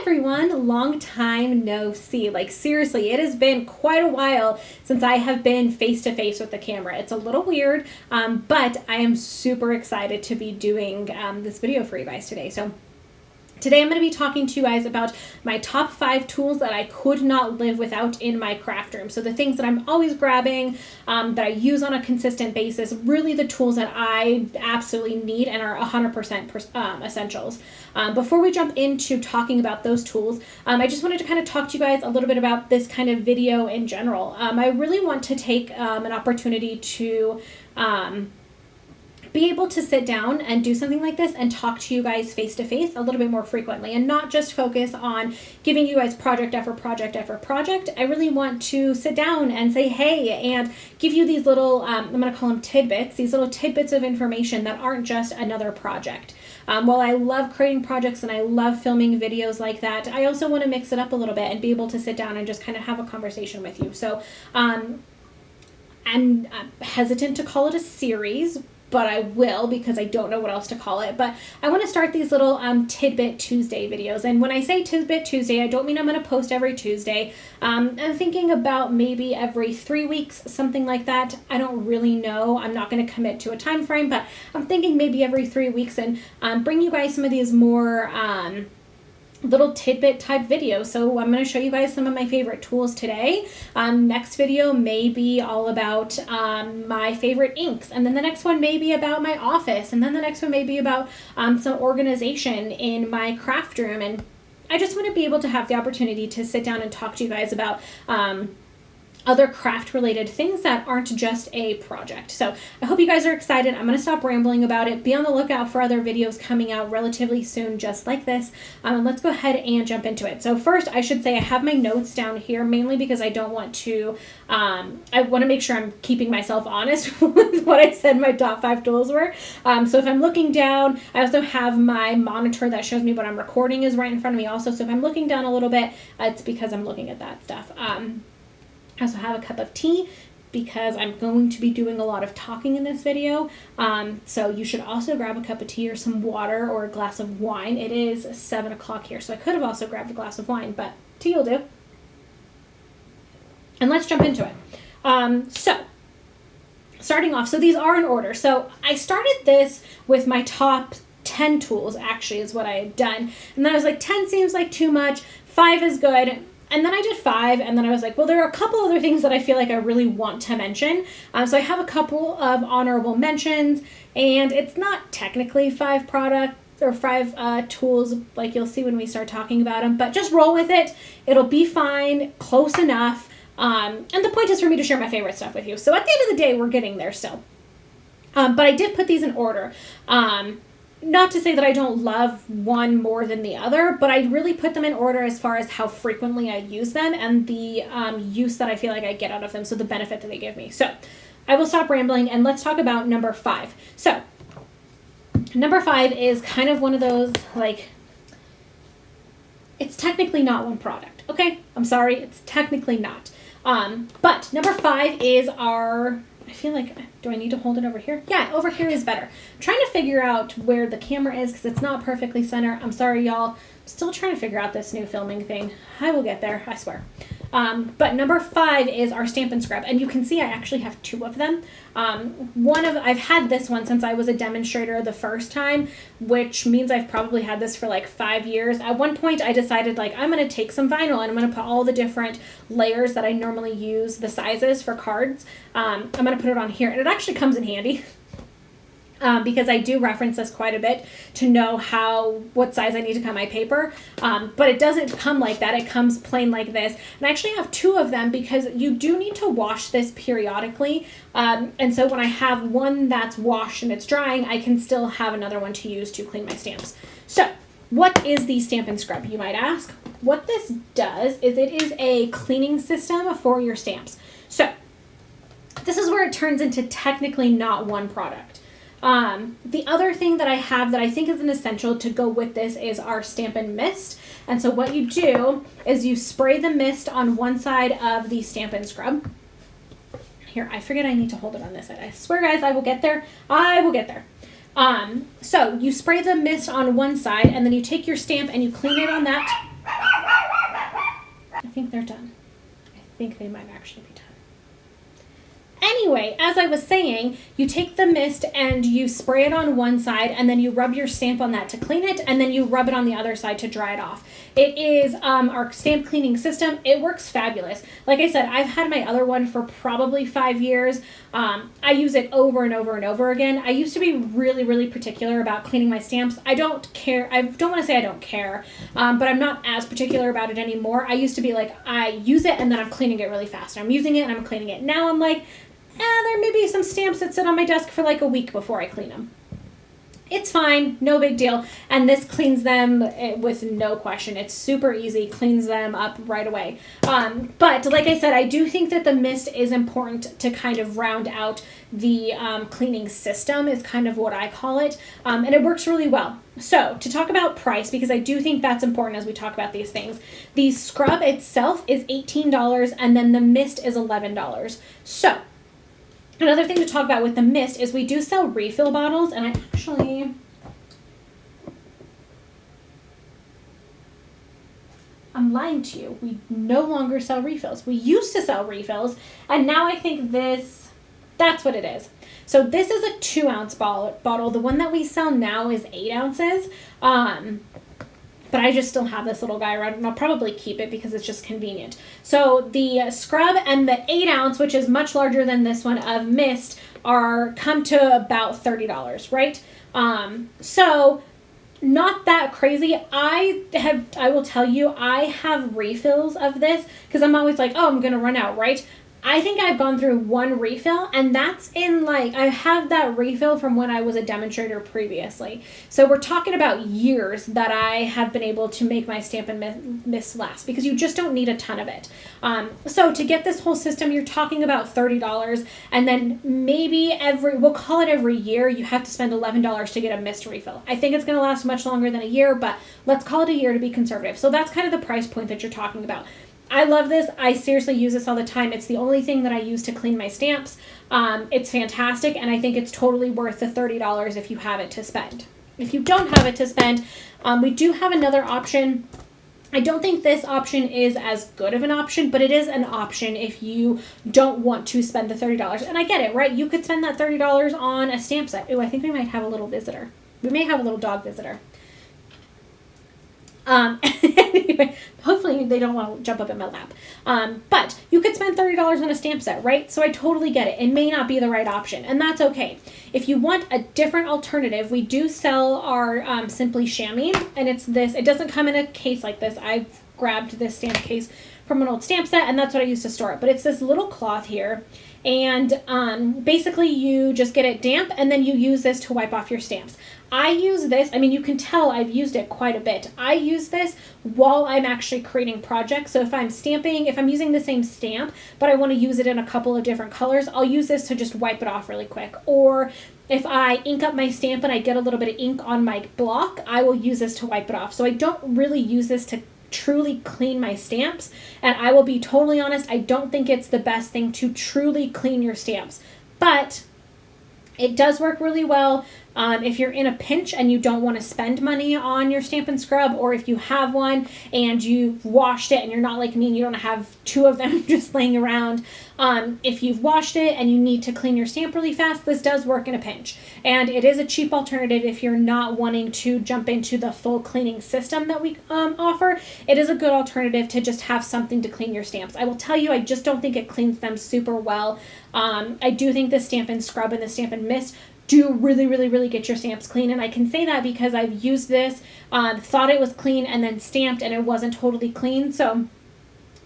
everyone, long time no see. Like seriously, it has been quite a while since I have been face to face with the camera. It's a little weird, but I am super excited to be doing this video for you guys today. So today I'm going to be talking to you guys about my top 5 tools that I could not live without in my craft room. So the things that I'm always grabbing, that I use on a consistent basis, really the tools that I absolutely need and are 100% essentials. Before we jump into talking about those tools, I just wanted to kind of talk to you guys a little bit about this kind of video in general. I really want to take an opportunity to be able to sit down and do something like this and talk to you guys face to face a little bit more frequently and not just focus on giving you guys project after project after project. I really want to sit down and say, hey, and give you these little, I'm going to call them tidbits, these little tidbits of information that aren't just another project. While I love creating projects and I love filming videos like that, I also want to mix it up a little bit and be able to sit down and just kind of have a conversation with you. So I'm hesitant to call it a series, but I will because I don't know what else to call it. But I want to start these little Tidbit Tuesday videos. And when I say Tidbit Tuesday, I don't mean I'm going to post every Tuesday. I'm thinking about maybe every 3 weeks, something like that. I don't really know. I'm not going to commit to a time frame, but I'm thinking maybe every 3 weeks and bring you guys some of these more little tidbit type videos. So I'm going to show you guys some of my favorite tools today. Next video may be all about my favorite inks, and then the next one may be about my office, and then the next one may be about some organization in my craft room. And I just want to be able to have the opportunity to sit down and talk to you guys about other craft related things that aren't just a project. So I hope you guys are excited. I'm going to stop rambling about it. Be on the lookout for other videos coming out relatively soon just like this. Let's go ahead and jump into it. So first I should say I have my notes down here mainly because I don't want to, I want to make sure I'm keeping myself honest with what I said my top 5 tools were. So if I'm looking down, I also have my monitor that shows me what I'm recording is right in front of me also. So if I'm looking down a little bit, it's because I'm looking at that stuff. I also have a cup of tea because I'm going to be doing a lot of talking in this video. So you should also grab a cup of tea or some water or a glass of wine. It is 7 o'clock here, so I could have also grabbed a glass of wine, but tea will do. And let's jump into it. So starting off, so these are in order. So I started this with my top 10 tools, actually, is what I had done. And then I was like, 10 seems like too much, 5 is good. And then I did 5, and then I was like, well, there are a couple other things that I feel like I really want to mention. So I have a couple of honorable mentions, and it's not technically 5 products or 5 tools like you'll see when we start talking about them, but just roll with it. It'll be fine, close enough. And the point is for me to share my favorite stuff with you. So at the end of the day, we're getting there still. But I did put these in order. Not to say that I don't love one more than the other, but I really put them in order as far as how frequently I use them and the use that I feel like I get out of them, so the benefit that they give me. So I will stop rambling and let's talk about number 5. So number 5 is kind of one of those, like, it's technically not one product, okay? I'm sorry, it's technically not. But number 5 is our, I feel like, do I need to hold it over here? Yeah, over here is better. I'm trying to figure out where the camera is because it's not perfectly center. I'm sorry, y'all. Still trying to figure out this new filming thing. I will get there, I swear. But number 5 is our Stampin' Scrub. And you can see I actually have 2 of them. I've had this one since I was a demonstrator the first time, which means I've probably had this for like 5 years. At one point I decided, like, I'm going to take some vinyl and I'm going to put all the different layers that I normally use, the sizes for cards. I'm going to put it on here, and it actually comes in handy. Because I do reference this quite a bit to know what size I need to cut my paper. But it doesn't come like that. It comes plain like this. And I actually have 2 of them because you do need to wash this periodically. And so when I have one that's washed and it's drying, I can still have another one to use to clean my stamps. So what is the Stampin' Scrub, you might ask? What this does is it is a cleaning system for your stamps. So this is where it turns into technically not one product. The other thing that I have that I think is an essential to go with this is our Stampin' Mist. And so what you do is you spray the mist on one side of the Stampin' Scrub. Here, I forget I need to hold it on this side. I swear, guys, I will get there. I will get there. So you spray the mist on one side, and then you take your stamp and you clean it on that. think they're done. I think they might actually be done. Anyway, as I was saying, you take the mist and you spray it on one side, and then you rub your stamp on that to clean it, and then you rub it on the other side to dry it off. It is our stamp cleaning system. It works fabulous. Like I said, I've had my other one for probably 5 years. I use it over and over and over again. I used to be really, really particular about cleaning my stamps. I don't care. I don't want to say I don't care, but I'm not as particular about it anymore. I used to be like, I use it and then I'm cleaning it really fast. I'm using it and I'm cleaning it. Now I'm like, there may be some stamps that sit on my desk for like a week before I clean them. It's fine, no big deal. And this cleans them with no question. It's super easy, cleans them up right away. But like I said, I do think that the mist is important to kind of round out the cleaning system is kind of what I call it. And it works really well. So to talk about price, because I do think that's important as we talk about these things, the scrub itself is $18 and then the mist is $11. So another thing to talk about with the mist is we do sell refill bottles, and I'm lying to you. We no longer sell refills. We used to sell refills, and now I think that's what it is. So this is a 2-ounce bottle. The one that we sell now is 8 ounces. But I just still have this little guy around, and I'll probably keep it because it's just convenient. So the scrub and the 8 ounce, which is much larger than this one of mist, come to about $30, right? So not that crazy. I will tell you, I have refills of this because I'm always like, oh, I'm going to run out, right? I think I've gone through one refill, and that's in I have that refill from when I was a demonstrator previously. So we're talking about years that I have been able to make my Stampin' Mist last because you just don't need a ton of it. So to get this whole system, you're talking about $30, and then maybe we'll call it every year, you have to spend $11 to get a mist refill. I think it's going to last much longer than a year, but let's call it a year to be conservative. So that's kind of the price point that you're talking about. I love this. I seriously use this all the time. It's the only thing that I use to clean my stamps. It's fantastic, and I think it's totally worth the $30 if you have it to spend. If you don't have it to spend, we do have another option. I don't think this option is as good of an option, but it is an option if you don't want to spend the $30. And I get it, right? You could spend that $30 on a stamp set. Ooh, I think we might have a little visitor. We may have a little dog visitor. Anyway, hopefully they don't want to jump up in my lap. But you could spend $30 on a stamp set, right? So I totally get it. It may not be the right option, and that's okay. If you want a different alternative, we do sell our Simply Chamois, and it's this. It doesn't come in a case like this. I've grabbed this stamp case from an old stamp set, and that's what I used to store it. But it's this little cloth here, and basically you just get it damp, and then you use this to wipe off your stamps. I use this, I mean, you can tell I've used it quite a bit. I use this while I'm actually creating projects. So if I'm stamping, if I'm using the same stamp, but I want to use it in a couple of different colors, I'll use this to just wipe it off really quick. Or if I ink up my stamp and I get a little bit of ink on my block, I will use this to wipe it off. So I don't really use this to truly clean my stamps. And I will be totally honest, I don't think it's the best thing to truly clean your stamps. But it does work really well. If you're in a pinch and you don't want to spend money on your Stampin' Scrub, or if you have one and you've washed it and you're not like me and you don't have 2 of them just laying around, if you've washed it and you need to clean your stamp really fast, this does work in a pinch. And it is a cheap alternative if you're not wanting to jump into the full cleaning system that we offer. It is a good alternative to just have something to clean your stamps. I will tell you, I just don't think it cleans them super well. I do think the Stampin' Scrub and the Stampin' Mist do really, really, really get your stamps clean. And I can say that because I've used this, thought it was clean, and then stamped and it wasn't totally clean. So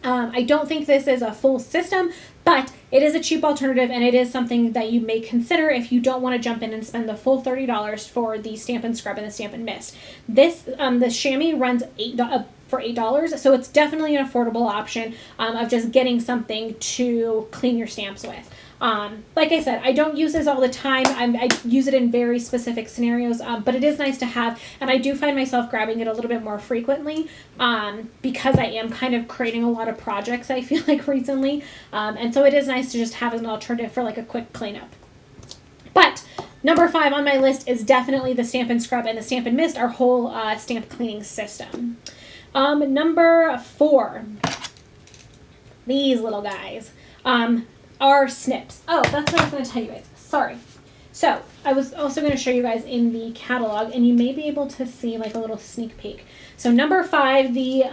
I don't think this is a full system, but it is a cheap alternative, and it is something that you may consider if you don't want to jump in and spend the full $30 for the Stampin' Scrub and the Stampin' Mist. This, the chamois runs for $8, so it's definitely an affordable option of just getting something to clean your stamps with. Like I said, I don't use this all the time. I use it in very specific scenarios, but it is nice to have, and I do find myself grabbing it a little bit more frequently because I am kind of creating a lot of projects, I feel like, recently, and so it is nice to just have an alternative for like a quick cleanup. But number 5 on my list is definitely the Stampin' Scrub and the Stampin' Mist, our whole stamp cleaning system. Number 4. These little guys are snips. Oh, that's what I was going to tell you guys. Sorry. So I was also going to show you guys in the catalog, and you may be able to see like a little sneak peek. So number 5, the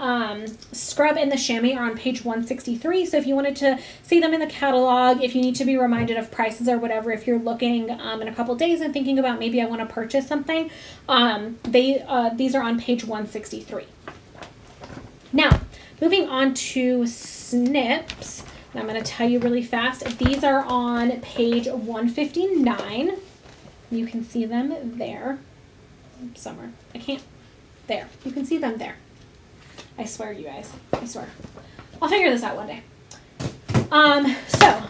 scrub and the chamois are on page 163. So if you wanted to see them in the catalog, if you need to be reminded of prices or whatever, if you're looking in a couple days and thinking about maybe I want to purchase something, these are on page 163. Now, moving on to snips. And I'm going to tell you really fast. These are on page 159. You can see them there. Somewhere. I can't. There. You can see them there. I swear, you guys. I swear. I'll figure this out one day. So,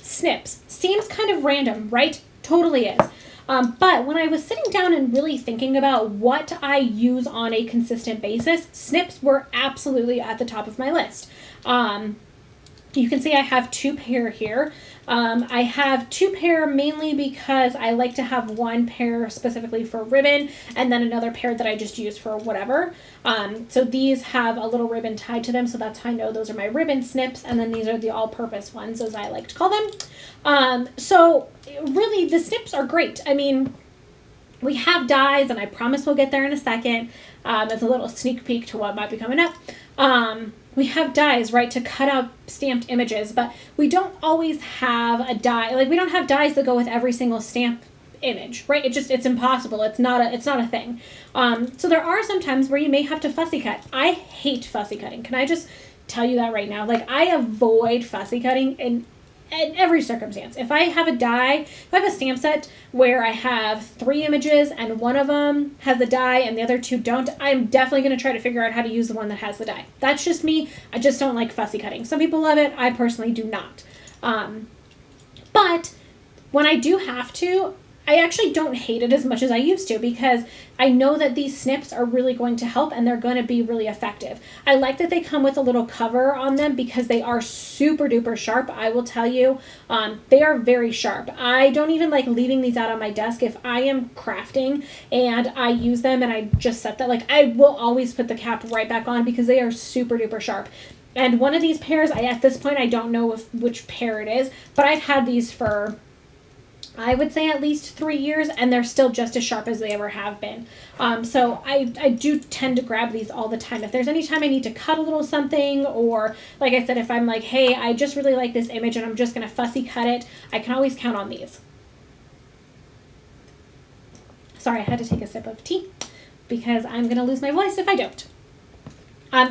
snips. Seems kind of random, right? Totally is. But when I was sitting down and really thinking about what I use on a consistent basis, snips were absolutely at the top of my list. You can see I have 2 pair here. I have 2 pair mainly because I like to have 1 pair specifically for ribbon and then another pair that I just use for whatever. So these have a little ribbon tied to them, so that's how I know those are my ribbon snips, and then these are the all-purpose ones, as I like to call them. So really, the snips are great. I mean, we have dies, and I promise we'll get there in a second. As a little sneak peek to what might be coming up. We have dies, right, to cut out stamped images, but we don't always have a die. Like, we don't have dies that go with every single stamp image, right? It's impossible. It's not a thing. So there are some times where you may have to fussy cut. I hate fussy cutting. Can I just tell you that right now? Like, I avoid fussy cutting in every circumstance. If I have a die, if I have a stamp set where I have 3 images and one of them has a die and the other 2 don't, I'm definitely going to try to figure out how to use the one that has the die. That's just me. I just don't like fussy cutting. Some people love it. I personally do not. But when I do have to, I actually don't hate it as much as I used to, because I know that these snips are really going to help and they're going to be really effective. I like that they come with a little cover on them because they are super duper sharp. I will tell you, they are very sharp. I don't even like leaving these out on my desk. If I am crafting and I use them and I just set that, like, I will always put the cap right back on because they are super duper sharp. And one of these pairs, at this point, I don't know which pair it is, but I've had these for, I would say, at least 3 years, and they're still just as sharp as they ever have been. So I do tend to grab these all the time. If there's any time I need to cut a little something, or like I said, if I'm like, hey, I just really like this image and I'm just going to fussy cut it, I can always count on these. Sorry, I had to take a sip of tea because I'm going to lose my voice if I don't.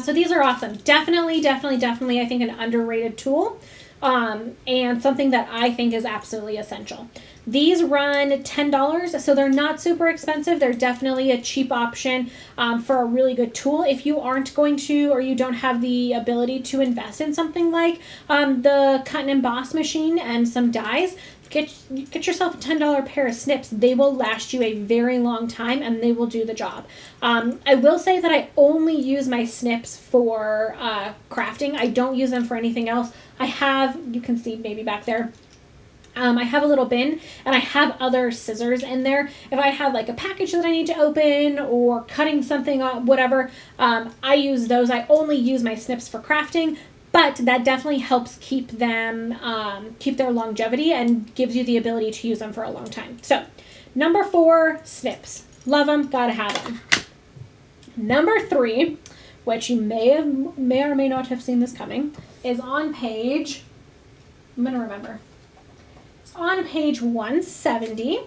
So these are awesome. Definitely, I think an underrated tool. And something that I think is absolutely essential. These run $10, so they're not super expensive. They're definitely a cheap option for a really good tool. If you aren't going to, or you don't have the ability to invest in something like the cut and emboss machine and some dies, get yourself a $10 pair of snips. They will last you a very long time and they will do the job. I will say that I only use my snips for crafting. I don't use them for anything else. I have, you can see maybe back there, I have a little bin and I have other scissors in there. If I have like a package that I need to open or cutting something up, whatever, I use those. I only use my snips for crafting, but that definitely helps keep them, keep their longevity and gives you the ability to use them for a long time. So number 4, snips. Love them, gotta have them. Number 3, which you may or may not have seen this coming, is on page, I'm gonna remember. It's on page 170,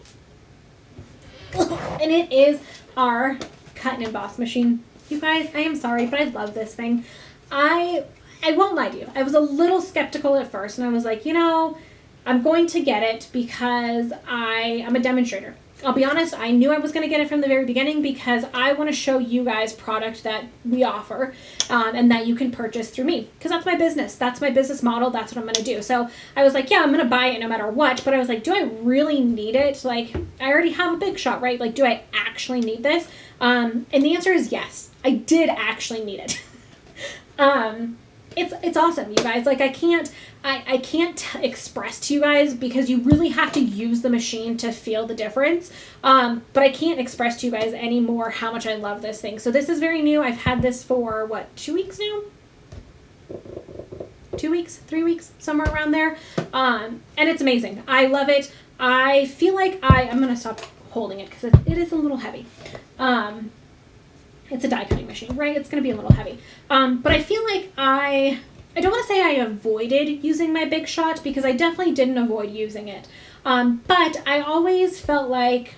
and it is our cut and emboss machine. You guys, I am sorry, but I love this thing. I won't lie to you. I was a little skeptical at first, and I was like, you know, I'm going to get it because I'm a demonstrator. I'll be honest, I knew I was going to get it from the very beginning because I want to show you guys product that we offer and that you can purchase through me, because that's my business. That's my business model. That's what I'm going to do. So I was like, yeah, I'm going to buy it no matter what. But I was like, do I really need it? Like, I already have a big shot, right? Like, do I actually need this? And the answer is yes. I did actually need it. It's awesome, you guys. Like, I can't express to you guys because you really have to use the machine to feel the difference. But I can't express to you guys anymore how much I love this thing. So this is very new. I've had this for, what, 2 weeks now? 2 weeks, 3 weeks, somewhere around there. And it's amazing. I love it. I feel like I'm going to stop holding it because it is a little heavy. It's a die cutting machine, right? It's going to be a little heavy. But I feel like I don't want to say I avoided using my Big Shot because I definitely didn't avoid using it. But I always felt like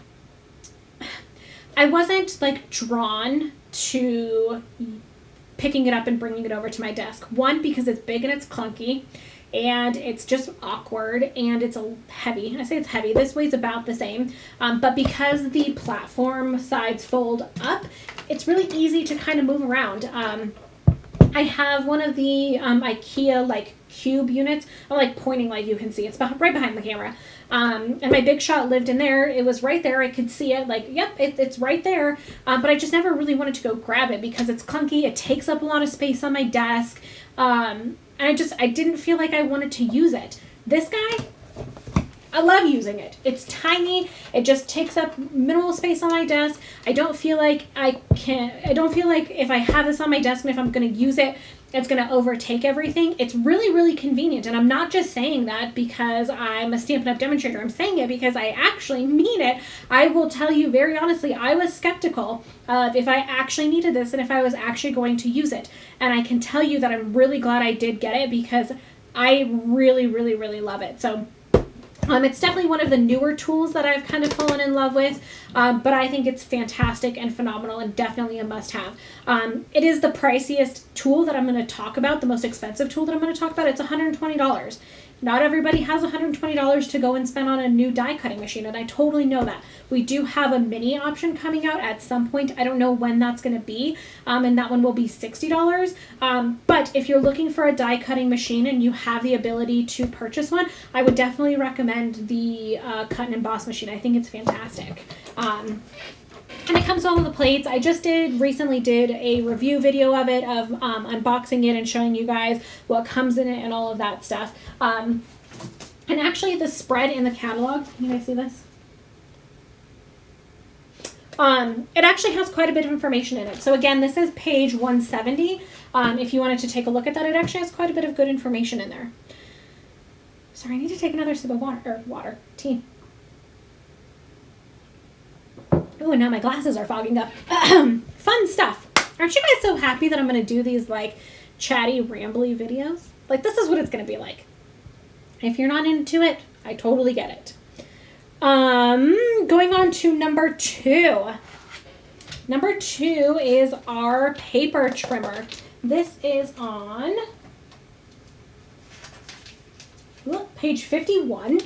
I wasn't like drawn to picking it up and bringing it over to my desk. One, because it's big and it's clunky and it's just awkward and it's heavy. I say it's heavy. This weighs about the same. But because the platform sides fold up, it's really easy to kind of move around. I have one of the IKEA like cube units. I'm like pointing like you can see. It's right behind the camera. And my Big Shot lived in there. It was right there. I could see it. Like, yep, it's right there. But I just never really wanted to go grab it because it's clunky. It takes up a lot of space on my desk. And I didn't feel like I wanted to use it. This guy, I love using it. It's tiny. It just takes up minimal space on my desk. I don't feel like if I have this on my desk and if I'm going to use it, it's going to overtake everything. It's really, really convenient. And I'm not just saying that because I'm a Stampin' Up! Demonstrator. I'm saying it because I actually mean it. I will tell you very honestly, I was skeptical of if I actually needed this and if I was actually going to use it. And I can tell you that I'm really glad I did get it because I really, really, really love it. So it's definitely one of the newer tools that I've kind of fallen in love with, but I think it's fantastic and phenomenal and definitely a must-have. It is the priciest tool that I'm going to talk about, the most expensive tool that I'm going to talk about. It's $120. Not everybody has $120 to go and spend on a new die cutting machine, and I totally know that. We do have a mini option coming out at some point. I don't know when that's going to be, and that one will be $60. But if you're looking for a die cutting machine and you have the ability to purchase one, I would definitely recommend the Cut and Emboss machine. I think it's fantastic. And it comes with all of the plates. I just recently did a review video of it, of unboxing it and showing you guys what comes in it and all of that stuff. And actually the spread in the catalog, can you guys see this? It actually has quite a bit of information in it. So again, this is page 170. If you wanted to take a look at that, it actually has quite a bit of good information in there. Sorry, I need to take another sip of tea. Oh, and now my glasses are fogging up. Fun stuff. Aren't you guys so happy that I'm going to do these like chatty, rambly videos? Like, this is what it's going to be like. If you're not into it, I totally get it. Going on to number 2. Number 2 is our paper trimmer. This is on page 51.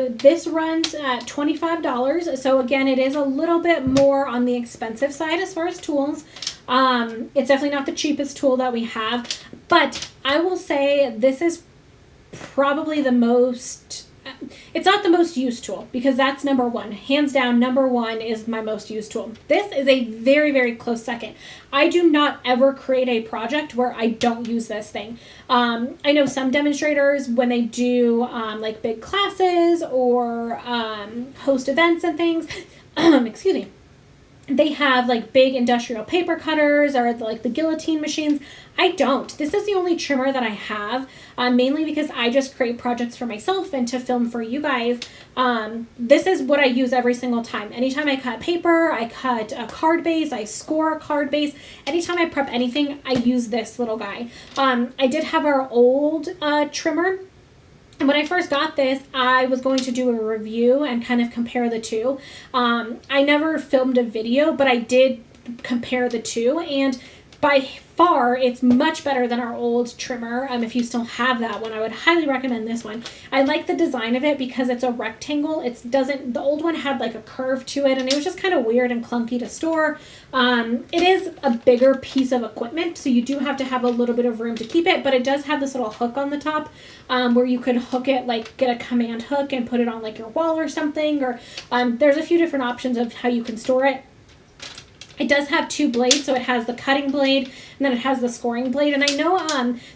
This runs at $25. So again, it is a little bit more on the expensive side as far as tools. It's definitely not the cheapest tool that we have, but I will say this is probably the most, it's not the most used tool because that's number 1. Hands down, number 1 is my most used tool. This is a very, very close second. I do not ever create a project where I don't use this thing. I know some demonstrators, when they do like big classes or host events and things, excuse me, they have like big industrial paper cutters or like the guillotine machines. I don't. This is the only trimmer that I have, mainly because I just create projects for myself and to film for you guys. This is what I use every single time. Anytime I cut paper, I cut a card base, I score a card base. Anytime I prep anything, I use this little guy. I did have our old trimmer. And when I first got this, I was going to do a review and kind of compare the two. I never filmed a video, but I did compare the two. And by far, it's much better than our old trimmer. If you still have that one, I would highly recommend this one. I like the design of it because it's a rectangle. The old one had like a curve to it, and it was just kind of weird and clunky to store. It is a bigger piece of equipment, so you do have to have a little bit of room to keep it, but it does have this little hook on the top where you could hook it, like get a command hook and put it on like your wall or something, or there's a few different options of how you can store it. It does have 2 blades, so it has the cutting blade and then it has the scoring blade. And I know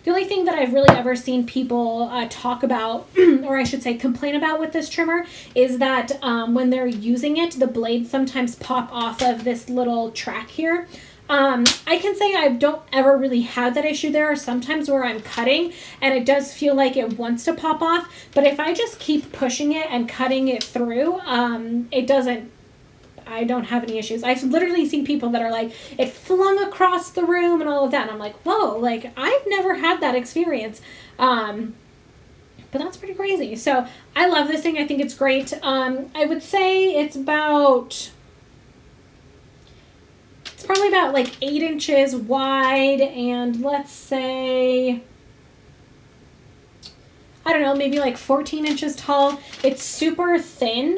the only thing that I've really ever seen people talk about, or I should say complain about with this trimmer, is that when they're using it, the blades sometimes pop off of this little track here. I can say I don't ever really have that issue. There are sometimes where I'm cutting and it does feel like it wants to pop off, but if I just keep pushing it and cutting it through, it doesn't, I don't have any issues. I've literally seen people that are like, it flung across the room and all of that. And I'm like, whoa, like I've never had that experience. But that's pretty crazy. So I love this thing. I think it's great. I would say it's probably about like 8 inches wide, and let's say, I don't know, maybe like 14 inches tall. It's super thin,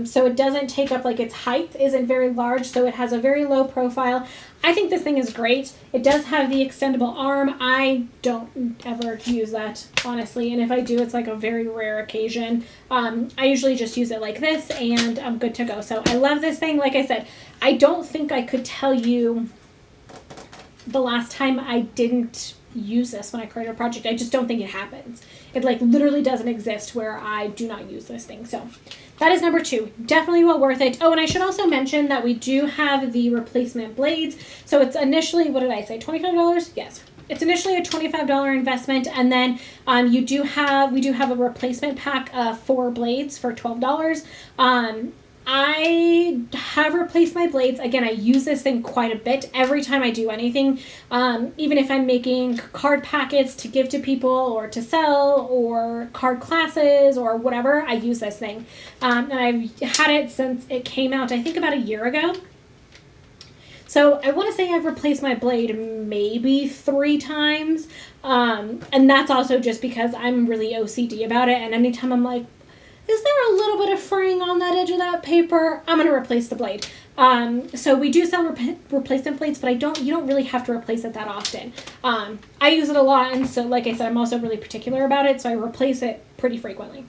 so it doesn't take up, like its height isn't very large, so it has a very low profile. I think this thing is great. It does have the extendable arm. I don't ever use that, honestly, and if I do, it's like a very rare occasion. I usually just use it like this, and I'm good to go. So I love this thing. Like I said, I don't think I could tell you the last time I didn't use this when I create a project. I just don't think it happens. It like literally doesn't exist where I do not use this thing. So that is number 2. Definitely well worth it. Oh, and I should also mention that we do have the replacement blades. So it's initially, what did I say, $25? Yes. It's initially a $25 investment, and then we do have a replacement pack of 4 blades for $12. I have replaced my blades. Again, I use this thing quite a bit every time I do anything. Even if I'm making card packets to give to people or to sell or card classes or whatever, I use this thing. And I've had it since it came out, I think about a year ago. So I want to say I've replaced my blade maybe 3 times. And that's also just because I'm really OCD about it. And anytime I'm like, is there a little bit of fraying on that edge of that paper? I'm going to replace the blade. So we do sell replacement blades, but you don't really have to replace it that often. I use it a lot, and so like I said, I'm also really particular about it, so I replace it pretty frequently.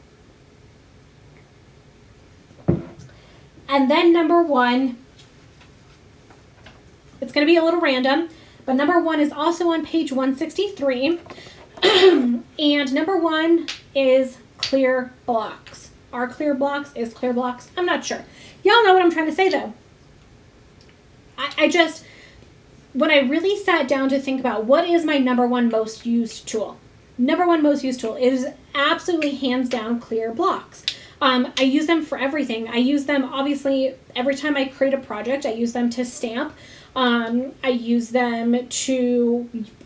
And then number 1, it's going to be a little random, but number 1 is also on page 163. And number 1 is clear blocks. Are clear blocks? Is clear blocks? I'm not sure. Y'all know what I'm trying to say though. I just, when I really sat down to think about what is my number 1 most used tool, is absolutely hands down clear blocks. I use them for everything. I use them obviously every time I create a project. I use them to stamp. I use them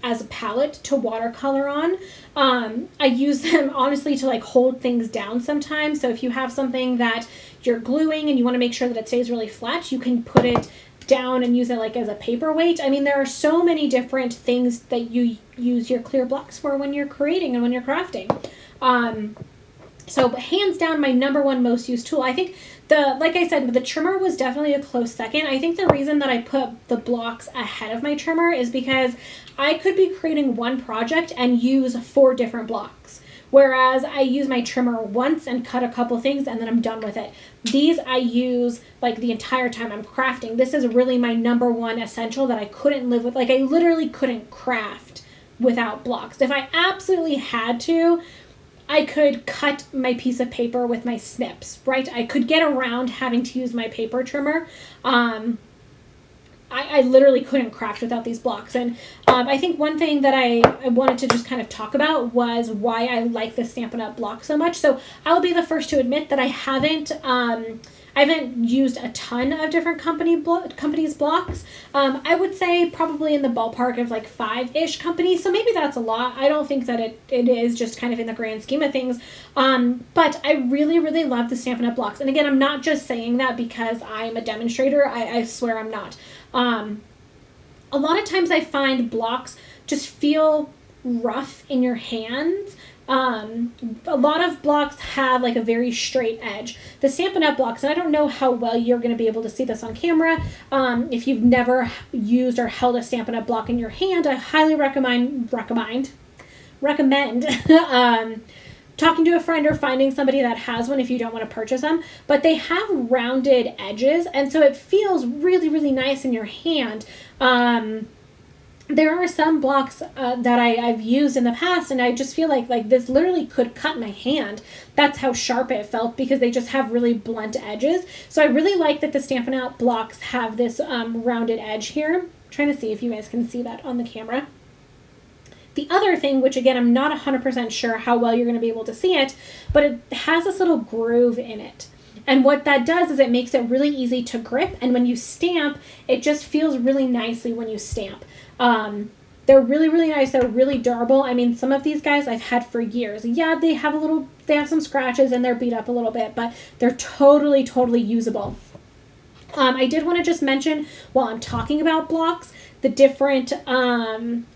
as a palette to watercolor on. I use them honestly to like hold things down sometimes. So if you have something that you're gluing and you want to make sure that it stays really flat, you can put it down and use it like as a paperweight. I mean, there are so many different things that you use your clear blocks for when you're creating and when you're crafting. So hands down, my number 1 most used tool. I think like I said, the trimmer was definitely a close second. I think the reason that I put the blocks ahead of my trimmer is because I could be creating one project and use 4 different blocks. Whereas I use my trimmer once and cut a couple things and then I'm done with it. These I use like the entire time I'm crafting. This is really my number 1 essential that I couldn't live with. Like I literally couldn't craft without blocks. If I absolutely had to, I could cut my piece of paper with my snips, right? I could get around having to use my paper trimmer. I literally couldn't craft without these blocks. And I think one thing that I wanted to just kind of talk about was why I like the Stampin' Up! Block so much. So I'll be the first to admit that I haven't used a ton of different companies' blocks. I would say probably in the ballpark of like 5-ish companies. So maybe that's a lot. I don't think that it is just kind of in the grand scheme of things. But I really, really love the Stampin' Up! Blocks. And again, I'm not just saying that because I'm a demonstrator. I swear I'm not. A lot of times I find blocks just feel rough in your hands. A lot of blocks have like a very straight edge. The Stampin' Up! Blocks, and I don't know how well you're going to be able to see this on camera. If you've never used or held a Stampin' Up! Block in your hand, I highly recommend talking to a friend or finding somebody that has one if you don't want to purchase them. But they have rounded edges, and so it feels really, really nice in your hand. There are some blocks that I've used in the past, and I just feel like this literally could cut my hand. That's how sharp it felt because they just have really blunt edges. So I really like that the Stampin' Up! Blocks have this rounded edge here. trying to see if you guys can see that on the camera. The other thing, which again, I'm not 100% sure how well you're going to be able to see it, but it has this little groove in it. And what that does is it makes it really easy to grip. And when you stamp, it just feels really nicely when you stamp. They're really, really nice. They're really durable. I mean, some of these guys I've had for years. Yeah, they have some scratches and they're beat up a little bit, but they're totally, totally usable. I did want to just mention, while I'm talking about blocks, the different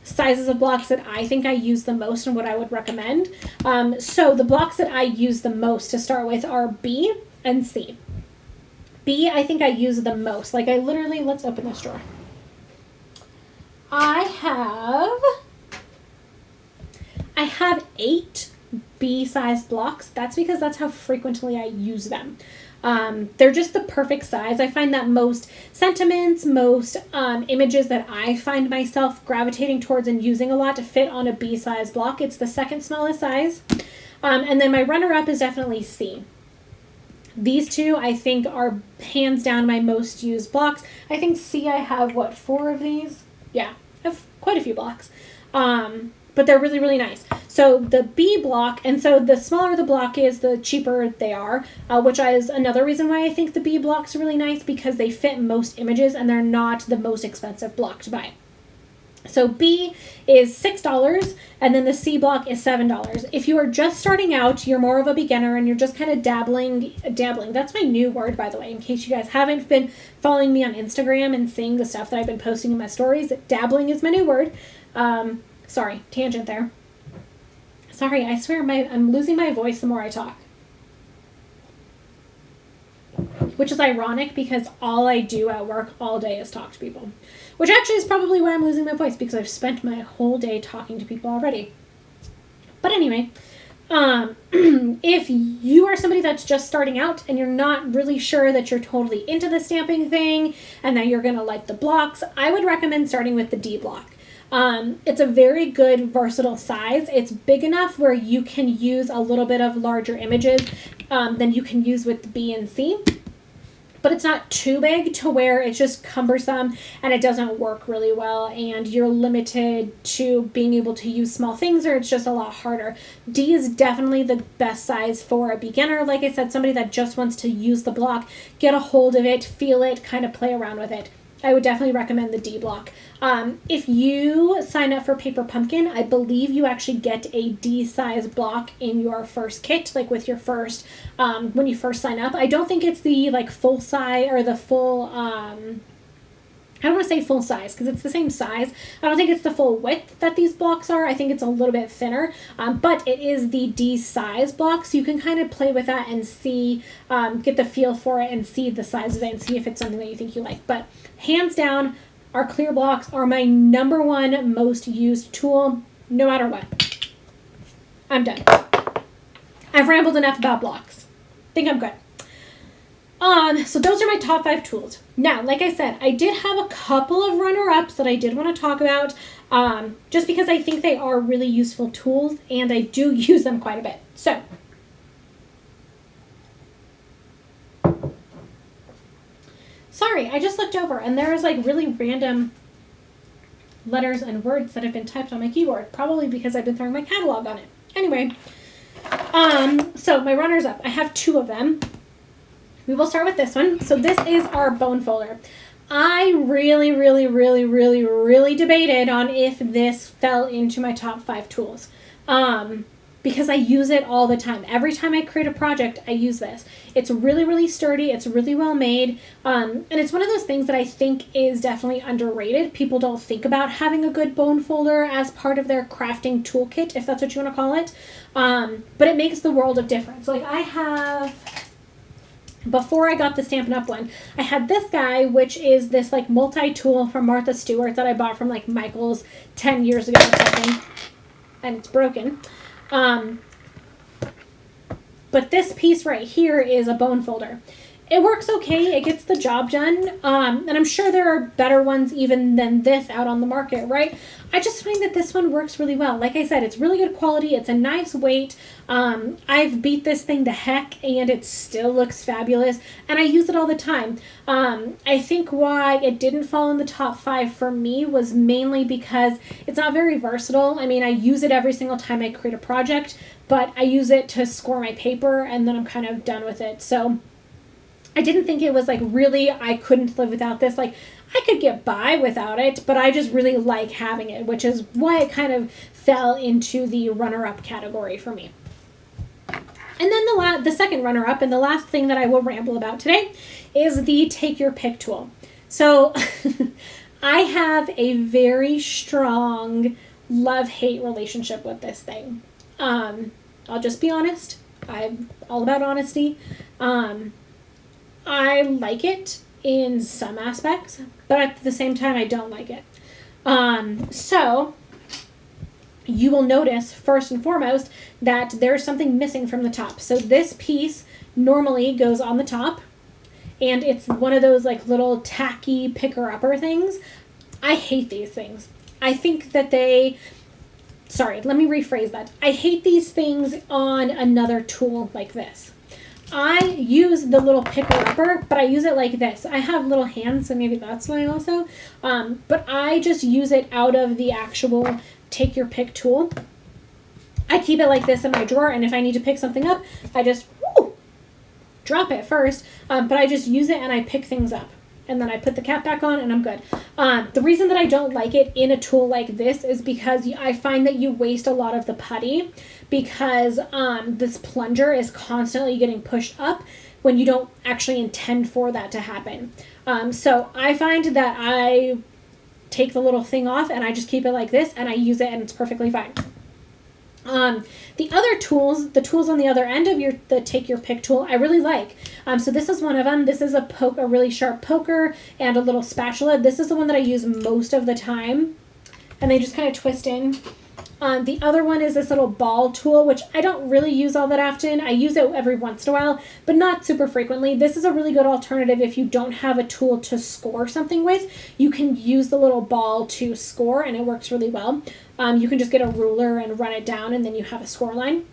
sizes of blocks that I think I use the most and what I would recommend. So the blocks that I use the most to start with are B and C. B, I think I use the most. Like I literally, let's open this drawer. I have 8 B-sized blocks. That's because that's how frequently I use them. They're just the perfect size. I find that most sentiments, most images that I find myself gravitating towards and using a lot to fit on a B-size block. It's the second smallest size. And then my runner-up is definitely C. These two, I think, are hands down my most used blocks. I think C, I have, 4 of these? Yeah, I have quite a few blocks. But they're really, really nice. So the B block, and so the smaller the block is, the cheaper they are, which is another reason why I think the B blocks are really nice, because they fit most images and they're not the most expensive block to buy. So B is $6, and then the C block is $7. If you are just starting out, you're more of a beginner and you're just kind of dabbling. That's my new word, by the way, in case you guys haven't been following me on Instagram and seeing the stuff that I've been posting in my stories. Dabbling is my new word. Sorry, tangent there. Sorry, I swear I'm losing my voice the more I talk. Which is ironic because all I do at work all day is talk to people. Which actually is probably why I'm losing my voice, because I've spent my whole day talking to people already. But anyway, if you are somebody that's just starting out and you're not really sure that you're totally into the stamping thing and that you're going to like the blocks, I would recommend starting with the D block. It's a very good versatile size. It's big enough where you can use a little bit of larger images than you can use with B and C. But it's not too big to where it's just cumbersome and it doesn't work really well and you're limited to being able to use small things, or it's just a lot harder. D is definitely the best size for a beginner. Like I said, somebody that just wants to use the block, get a hold of it, feel it, kind of play around with it. I would definitely recommend the D block. If you sign up for Paper Pumpkin, I believe you actually get a D size block in your first kit, like with your first, when you first sign up. I don't think it's the full size or the full, I don't want to say full size because it's the same size. I don't think it's the full width that these blocks are. I think it's a little bit thinner, but it is the D size block, so you can kind of play with that and see, get the feel for it and see the size of it and see if it's something that you think you like. But hands down, our clear blocks are my #1 most used tool, no matter what. I'm done. I've rambled enough about blocks. Think I'm good. So those are my top 5 tools. Now, like I said, I did have a couple of runner-ups that I did want to talk about, just because I think they are really useful tools and I do use them quite a bit. So, sorry, I just looked over and there's really random letters and words that have been typed on my keyboard, probably because I've been throwing my catalog on it. Anyway, so my runners-up, I have 2 of them. We will start with this one. So this is our bone folder. I really debated on if this fell into my top 5 tools. Because I use it all the time. Every time I create a project, I use this. It's really sturdy. It's really well made. And it's one of those things that I think is definitely underrated. People don't think about having a good bone folder as part of their crafting toolkit, if that's what you want to call it. But it makes the world of difference. Like I have... Before I got the Stampin' Up! One, I had this guy, which is this multi-tool from Martha Stewart that I bought from Michael's 10 years ago or something, and it's broken. But this piece right here is a bone folder. it works okay. It gets the job done. And I'm sure there are better ones even than this out on the market, right? I just find that this one works really well. Like I said, it's really good quality. It's a nice weight. I've beat this thing to heck and it still looks fabulous. And I use it all the time. I think why it didn't fall in the top 5 for me was mainly because it's not very versatile. I mean, I use it every single time I create a project, but I use it to score my paper and then I'm kind of done with it. So I didn't think it was like really, I couldn't live without this. Like I could get by without it, but I just really like having it, which is why it kind of fell into the runner-up category for me. And then the second runner-up and the last thing that I will ramble about today is the Take Your Pick tool. So I have a very strong love-hate relationship with this thing. I'll just be honest. I'm all about honesty. I like it in some aspects, but at the same time, I don't like it. So you will notice first and foremost that there's something missing from the top. So this piece normally goes on the top and it's one of those like little tacky picker-upper things. I hate these things. I think that sorry, let me rephrase that. I hate these things on another tool like this. I use the little picker-upper, but I use it like this. I have little hands, so maybe that's why also. But I just use it out of the actual Take Your Pick tool. I keep it like this in my drawer, and if I need to pick something up, I just drop it first. But I just use it and I pick things up. And then I put the cap back on and I'm good. The reason that I don't like it in a tool like this is because I find that you waste a lot of the putty because this plunger is constantly getting pushed up when you don't actually intend for that to happen. So I find that I take the little thing off and I just keep it like this and I use it and it's perfectly fine. The other tools, the tools on the other end of the Take Your Pick tool, I really like. So this is one of them. This is a really sharp poker and a little spatula. This is the one that I use most of the time. And they just kind of twist in. The other one is this little ball tool, which I don't really use all that often. I use it every once in a while, but not super frequently. This is a really good alternative if you don't have a tool to score something with. You can use the little ball to score, and it works really well. You can just get a ruler and run it down, and then you have a score line.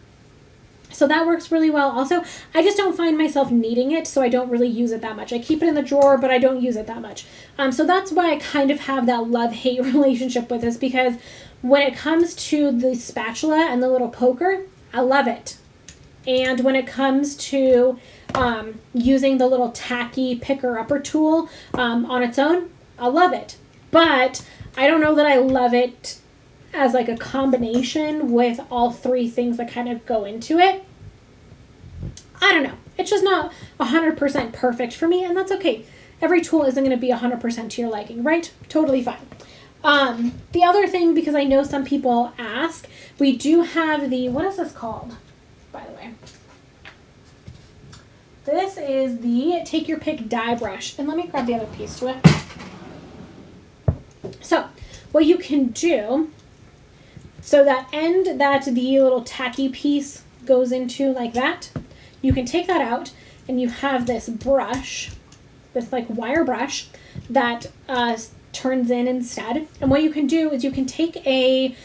So that works really well. Also, I just don't find myself needing it, so I don't really use it that much. I keep it in the drawer, but I don't use it that much. So that's why I kind of have that love-hate relationship with this, because when it comes to the spatula and the little poker, I love it. And when it comes to using the little tacky picker-upper tool on its own, I love it. But I don't know that I love it as like a combination with all three things that kind of go into it. I don't know. It's just not 100% perfect for me, and that's okay. Every tool isn't going to be 100% to your liking, right? Totally fine. The other thing, because I know some people ask, we do have the, what is this called, by the way? This is the Take Your Pick die brush. And let me grab the other piece to it. So, what you can do, so that end that the little tacky piece goes into like that, you can take that out and you have this brush, this like wire brush that turns in instead. And what you can do is you can take a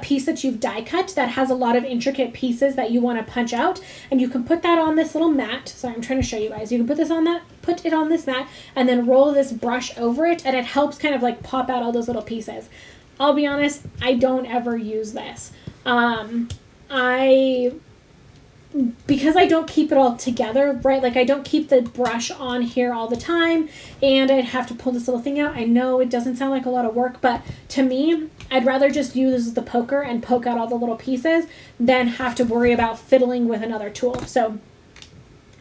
piece that you've die cut that has a lot of intricate pieces that you want to punch out, and you can put that on this little mat. So I'm trying to show you guys. You can put it on this mat and then roll this brush over it, and it helps kind of like pop out all those little pieces. I'll be honest, I don't ever use this. Because I don't keep it all together, right? Like I don't keep the brush on here all the time, and I'd have to pull this little thing out. I know it doesn't sound like a lot of work, but to me, I'd rather just use the poker and poke out all the little pieces than have to worry about fiddling with another tool. So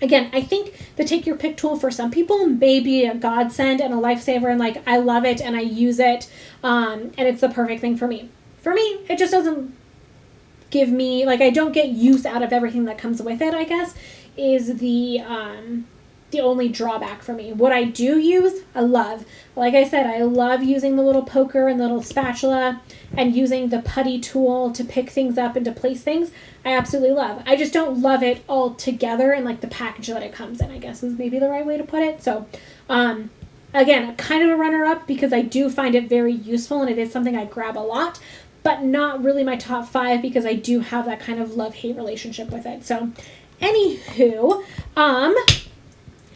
again, I think the Take Your Pick tool for some people may be a godsend and a lifesaver, and like I love it and I use it, and it's the perfect thing for me. For me, it just doesn't give me, like I don't get use out of everything that comes with it, I guess, is the the only drawback for me. What I do use, I love. Like I said, I love using the little poker and the little spatula and using the putty tool to pick things up and to place things. I absolutely love. I just don't love it all together in like the package that it comes in, I guess is maybe the right way to put it. So, again, kind of a runner-up because I do find it very useful and it is something I grab a lot, but not really my top 5 because I do have that kind of love-hate relationship with it. So, anywho,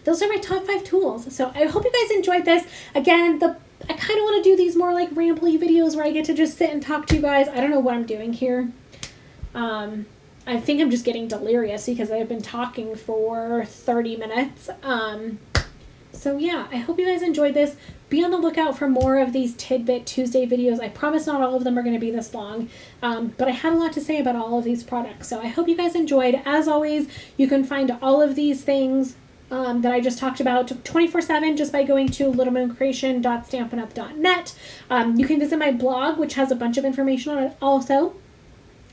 those are my top 5 tools. So I hope you guys enjoyed this. Again, I kind of want to do these more like rambly videos where I get to just sit and talk to you guys. I don't know what I'm doing here. I think I'm just getting delirious because I've been talking for 30 minutes. So yeah, I hope you guys enjoyed this. Be on the lookout for more of these Tidbit Tuesday videos. I promise not all of them are going to be this long, but I had a lot to say about all of these products. So I hope you guys enjoyed. As always, you can find all of these things that I just talked about 24/7 just by going to littlemooncreation.stampinup.net. You can visit my blog, which has a bunch of information on it also,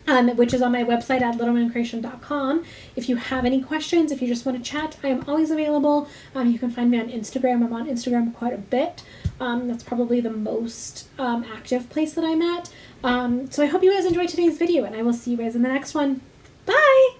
which is on my website at littlemooncreation.com. If you have any questions, if you just want to chat, I am always available. You can find me on Instagram. I'm on Instagram quite a bit. That's probably the most active place that I'm at. So I hope you guys enjoyed today's video, and I will see you guys in the next one. Bye!